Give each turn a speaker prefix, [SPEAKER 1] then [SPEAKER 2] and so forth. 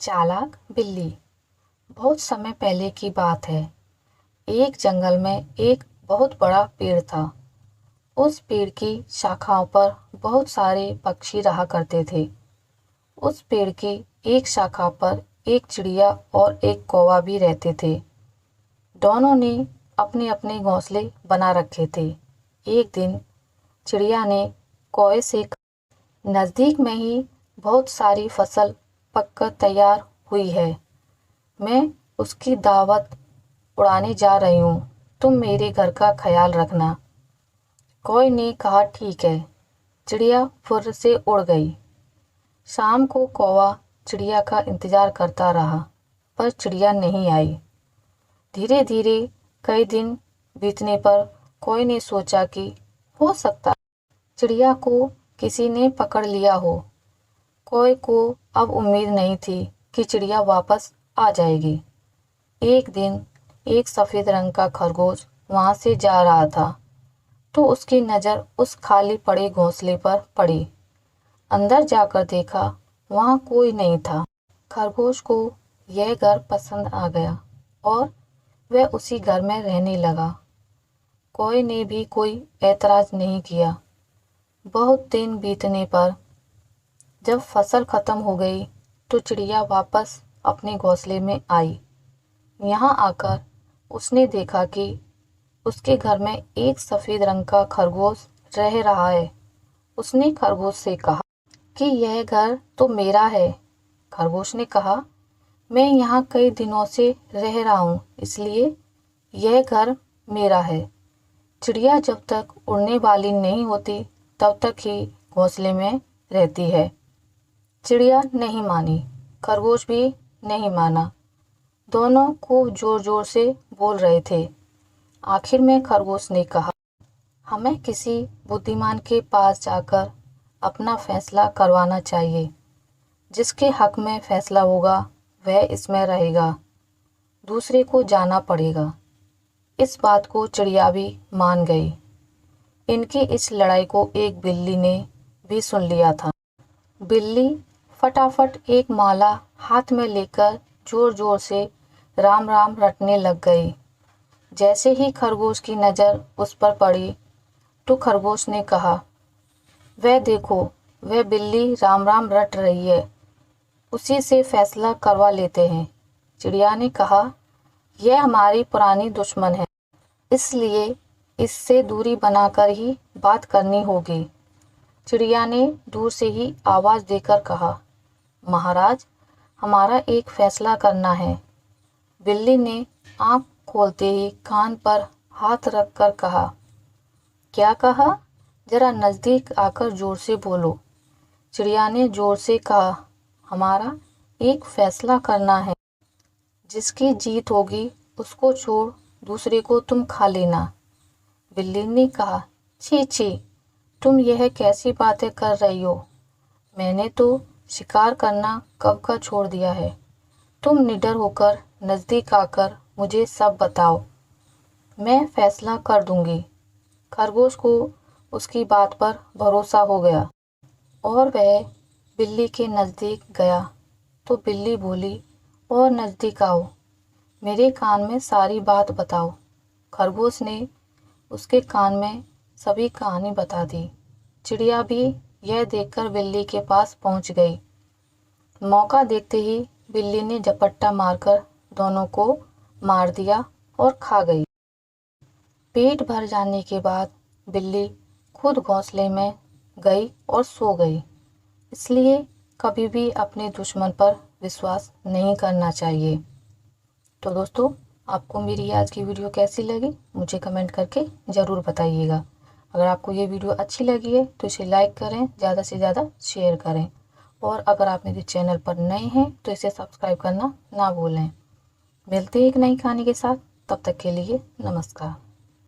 [SPEAKER 1] चालाक बिल्ली। बहुत समय पहले की बात है। एक जंगल में एक बहुत बड़ा पेड़ था। उस पेड़ की शाखाओं पर बहुत सारे पक्षी रहा करते थे। उस पेड़ की एक शाखा पर एक चिड़िया और एक कौवा भी रहते थे। दोनों ने अपने अपने घोंसले बना रखे थे। एक दिन चिड़िया ने कौवे से कहा, नज़दीक में ही बहुत सारी फसल पककर तैयार हुई है। मैं उसकी दावत उड़ाने जा रही हूँ। तुम मेरे घर का ख्याल रखना। कौवे ने कहा, ठीक है। चिड़िया फुर्र से उड़ गई। शाम को कौवा चिड़िया का इंतजार करता रहा, पर चिड़िया नहीं आई। धीरे धीरे कई दिन बीतने पर कौवे ने सोचा कि हो सकता चिड़िया को किसी ने पकड़ लिया हो। कौवे को अब उम्मीद नहीं थी कि चिड़िया वापस आ जाएगी। एक दिन एक सफ़ेद रंग का खरगोश वहाँ से जा रहा था, तो उसकी नज़र उस खाली पड़े घोंसले पर पड़ी। अंदर जाकर देखा, वहाँ कोई नहीं था। खरगोश को यह घर पसंद आ गया और वह उसी घर में रहने लगा। कौवे ने भी कोई ऐतराज़ नहीं किया। बहुत दिन बीतने पर जब फसल खत्म हो गई, तो चिड़िया वापस अपने घोंसले में आई। यहाँ आकर उसने देखा कि उसके घर में एक सफ़ेद रंग का खरगोश रह रहा है। उसने खरगोश से कहा कि यह घर तो मेरा है। खरगोश ने कहा, मैं यहाँ कई दिनों से रह रहा हूँ, इसलिए यह घर मेरा है। चिड़िया जब तक उड़ने वाली नहीं होती, तब तक ही घोंसले में रहती है। चिड़िया नहीं मानी, खरगोश भी नहीं माना। दोनों खूब जोर जोर से बोल रहे थे। आखिर में खरगोश ने कहा, हमें किसी बुद्धिमान के पास जाकर अपना फैसला करवाना चाहिए। जिसके हक में फैसला होगा वह इसमें रहेगा, दूसरे को जाना पड़ेगा। इस बात को चिड़िया भी मान गई। इनकी इस लड़ाई को एक बिल्ली ने भी सुन लिया था। बिल्ली फटाफट एक माला हाथ में लेकर जोर जोर से राम राम रटने लग गई। जैसे ही खरगोश की नज़र उस पर पड़ी, तो खरगोश ने कहा, वह देखो, वह बिल्ली राम राम रट रही है, उसी से फैसला करवा लेते हैं। चिड़िया ने कहा, यह हमारी पुरानी दुश्मन है, इसलिए इससे दूरी बनाकर ही बात करनी होगी। चिड़िया ने दूर से ही आवाज़ देकर कहा, महाराज, हमारा एक फैसला करना है। बिल्ली ने आँख खोलते ही कान पर हाथ रख कर कहा, क्या कहा? जरा नज़दीक आकर जोर से बोलो। चिड़िया ने जोर से कहा, हमारा एक फैसला करना है। जिसकी जीत होगी उसको छोड़ दूसरे को तुम खा लेना। बिल्ली ने कहा, छी छी, तुम यह कैसी बातें कर रही हो? मैंने तो शिकार करना कब का छोड़ दिया है। तुम निडर होकर नज़दीक आकर मुझे सब बताओ, मैं फैसला कर दूंगी। खरगोश को उसकी बात पर भरोसा हो गया और वह बिल्ली के नज़दीक गया। तो बिल्ली बोली, और नज़दीक आओ, मेरे कान में सारी बात बताओ। खरगोश ने उसके कान में सभी कहानी बता दी। चिड़िया भी यह देखकर बिल्ली के पास पहुंच गई। मौका देखते ही बिल्ली ने झपट्टा मारकर दोनों को मार दिया और खा गई। पेट भर जाने के बाद बिल्ली खुद घोंसले में गई और सो गई। इसलिए कभी भी अपने दुश्मन पर विश्वास नहीं करना चाहिए। तो दोस्तों, आपको मेरी आज की वीडियो कैसी लगी मुझे कमेंट करके ज़रूर बताइएगा। अगर आपको ये वीडियो अच्छी लगी है तो इसे लाइक करें, ज़्यादा से ज़्यादा शेयर करें, और अगर आप मेरे चैनल पर नए हैं तो इसे सब्सक्राइब करना ना भूलें। मिलते हैं एक नई कहानी के साथ, तब तक के लिए नमस्कार।